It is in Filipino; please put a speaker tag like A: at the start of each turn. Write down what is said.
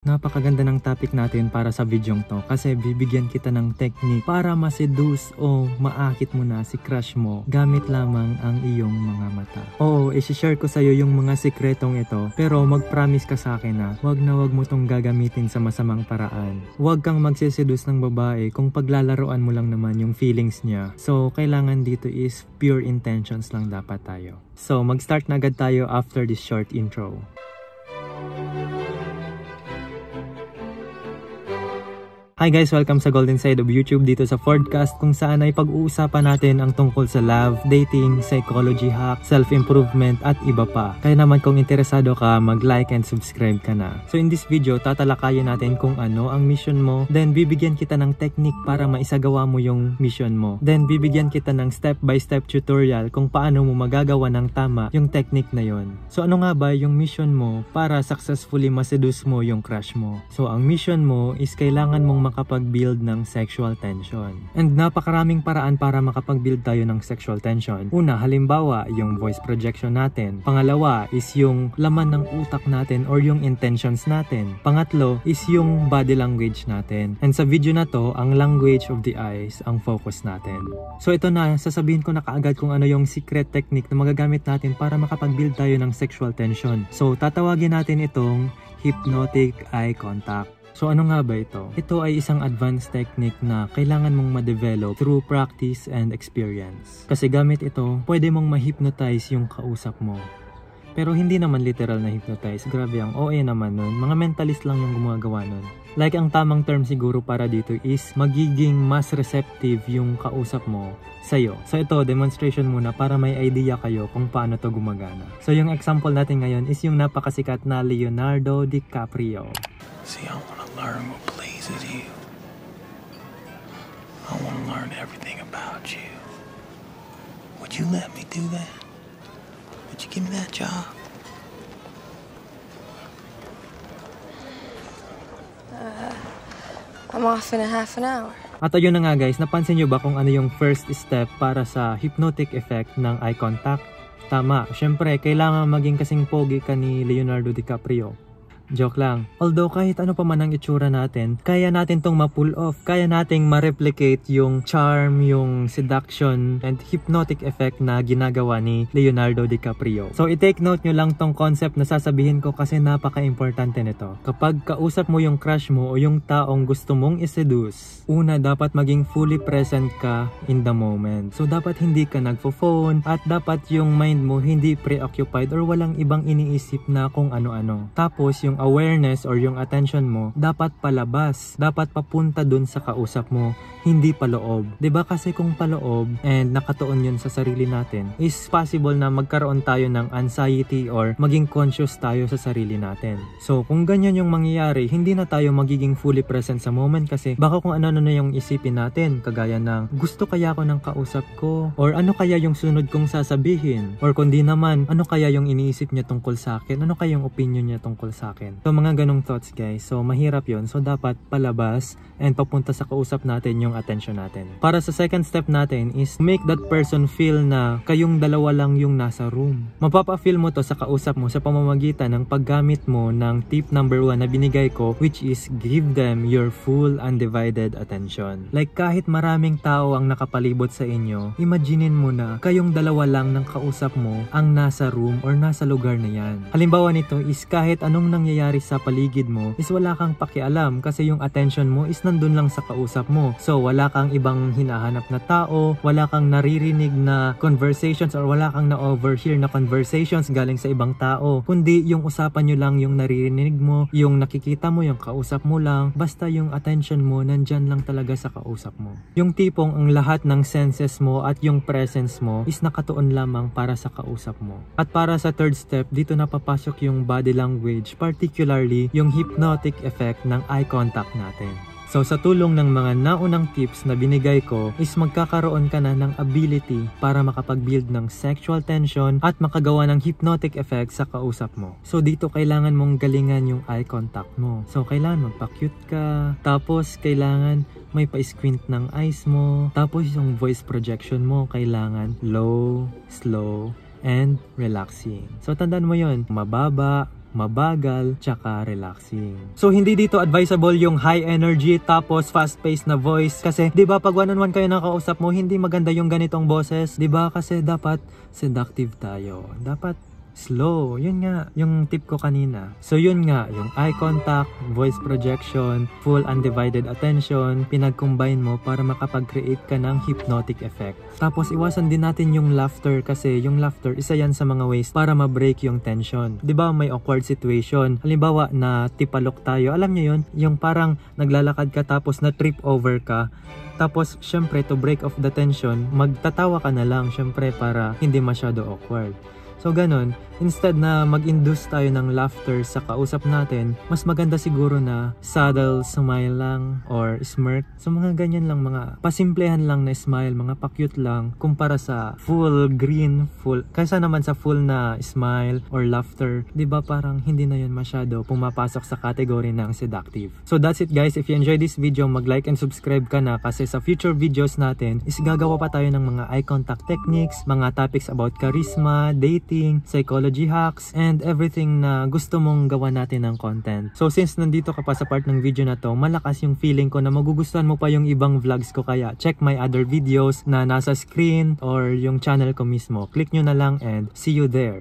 A: Napakaganda ng topic natin para sa videong to kasi bibigyan kita ng technique para ma-seduce o maakit mo na si crush mo gamit lamang ang iyong mga mata. Oo, isi-share ko sa'yo yung mga sikretong ito pero mag-promise ka sa akin na wag mo tong gagamitin sa masamang paraan. Wag kang magsiseduce ng babae kung paglalaroan mo lang naman yung feelings niya. So, kailangan dito is pure intentions lang dapat tayo. So, mag-start na agad tayo after this short intro. Hi guys! Welcome sa Golden Side of YouTube dito sa Fordcast kung saan ay pag-uusapan natin ang tungkol sa love, dating, psychology hack, self-improvement at iba pa. Kaya naman kung interesado ka, mag-like and subscribe ka na. So in this video, tatalakayin natin kung ano ang mission mo, then bibigyan kita ng technique para maisagawa mo yung mission mo. Then bibigyan kita ng step-by-step tutorial kung paano mo magagawa ng tama yung technique na yon. So ano nga ba yung mission mo para successfully ma-seduce mo yung crush mo? So ang mission mo is kailangan mong makapag-build ng sexual tension. And napakaraming paraan para makapag-build tayo ng sexual tension. Una, halimbawa, yung voice projection natin. Pangalawa is yung laman ng utak natin or yung intentions natin. Pangatlo is yung body language natin. And sa video na to, ang language of the eyes ang focus natin. So ito na, sasabihin ko na kaagad kung ano yung secret technique na magagamit natin para makapag-build tayo ng sexual tension. So tatawagin natin itong hypnotic eye contact. So ano nga ba ito? Ito ay isang advanced technique na kailangan mong ma-develop through practice and experience. Kasi gamit ito, pwede mong ma-hypnotize yung kausap mo. Pero hindi naman literal na hypnotize. Grabe ang OA naman nun. Mga mentalist lang yung gumagawa nun. Like ang tamang term siguro para dito is magiging mas receptive yung kausap mo sa'yo. So ito, demonstration muna para may idea kayo kung paano to gumagana. So yung example natin ngayon is yung napakasikat na Leonardo DiCaprio.
B: See, I want to learn what pleases you. I want to learn everything about you. Would you let me do that? Would you give me that job?
C: I'm off in a half an hour.
A: At ayun na nga guys, napansin nyo ba kung ano yung first step para sa hypnotic effect ng eye contact? Tama, syempre kailangan maging kasing pogi ka ni Leonardo DiCaprio. Joke lang. Although kahit ano pa man ang itsura natin, kaya natin tong ma-pull off. Kaya nating ma-replicate yung charm, yung seduction, and hypnotic effect na ginagawa ni Leonardo DiCaprio. So i-take note nyo lang tong concept na sasabihin ko kasi napaka-importante nito. Kapag kausap mo yung crush mo o yung taong gusto mong i-seduce, una dapat maging fully present ka in the moment. So dapat hindi ka nagpo-phone at dapat yung mind mo hindi preoccupied or walang ibang iniisip na kung ano-ano. Tapos yung awareness or yung attention mo dapat palabas, dapat papunta dun sa kausap mo, hindi paloob. 'Di ba kasi kung paloob and nakatuon yun sa sarili natin, is possible na magkaroon tayo ng anxiety or maging conscious tayo sa sarili natin. So kung ganyan yung mangyayari, hindi na tayo magiging fully present sa moment kasi baka kung ano na yung isipin natin, kagaya ng gusto kaya ako ng kausap ko, or ano kaya yung sunod kong sasabihin, or kundi naman ano kaya yung iniisip niya tungkol sa akin, ano kaya yung opinion niya tungkol sa akin. So mga ganong thoughts guys, so mahirap yon. So dapat palabas and papunta sa kausap natin yung attention natin. Para sa second step natin is make that person feel na kayong dalawa lang yung nasa room. Mapapa-feel mo to sa kausap mo sa pamamagitan ng paggamit mo ng tip number 1 na binigay ko, which is give them your full undivided attention. Like kahit maraming tao ang nakapalibot sa inyo, imaginein mo na kayong dalawa lang ng kausap mo ang nasa room or nasa lugar na yan. Halimbawa nito is kahit anong nangyayari sa paligid mo is wala kang pakialam kasi yung attention mo is nandun lang sa kausap mo. So wala kang ibang hinahanap na tao, wala kang naririnig na conversations or wala kang na-overhear na conversations galing sa ibang tao, kundi yung usapan nyo lang yung naririnig mo, yung nakikita mo, yung kausap mo lang, basta yung attention mo nandyan lang talaga sa kausap mo. Yung tipong ang lahat ng senses mo at yung presence mo is nakatuon lamang para sa kausap mo. At para sa third step, dito na papasok yung body language, particularly yung hypnotic effect ng eye contact natin. So sa tulong ng mga naunang tips na binigay ko is magkakaroon ka na ng ability para makapag-build ng sexual tension at makagawa ng hypnotic effect sa kausap mo. So dito kailangan mong galingan yung eye contact mo. So kailangan magpa-cute ka, tapos kailangan may pa-squint ng eyes mo, tapos yung voice projection mo kailangan low, slow, and relaxing. So tandaan mo yon, mababa, mabagal, tsaka relaxing. So hindi dito advisable yung high energy tapos fast-paced na voice kasi 'di ba pag one-on-one kayo nakausap mo, hindi maganda yung ganitong boses, 'di ba? Kasi dapat seductive tayo. Dapat slow. Yun nga, yung tip ko kanina. So yun nga, yung eye contact, voice projection, full undivided attention, pinag-combine mo para makapag-create ka ng hypnotic effect. Tapos iwasan din natin yung laughter kasi yung laughter, isa yan sa mga ways para ma-break yung tension. 'Di ba may awkward situation? Halimbawa na tipalok tayo, alam niyo yun? Yung parang naglalakad ka tapos na trip over ka. Tapos, syempre, to break off the tension, magtatawa ka na lang, syempre, para hindi masyado awkward. So, ganun. Instead na mag-induce tayo ng laughter sa kausap natin, mas maganda siguro na subtle smile lang or smirk. So, mga ganyan lang, mga pasimplehan lang na smile, mga pa-cute lang, kumpara sa full green, kaysa naman sa full na smile or laughter. 'Di ba parang hindi na yun masyado pumapasok sa category ng seductive. So, that's it guys. If you enjoyed this video, mag-like and subscribe ka na kasi sa future videos natin is gagawa pa tayo ng mga eye contact techniques, mga topics about charisma, dating, psychology hacks, and everything na gusto mong gawa natin ng content. So since nandito ka pa sa part ng video na to, malakas yung feeling ko na magugustuhan mo pa yung ibang vlogs ko, kaya check my other videos na nasa screen or yung channel ko mismo. Click nyo na lang and see you there.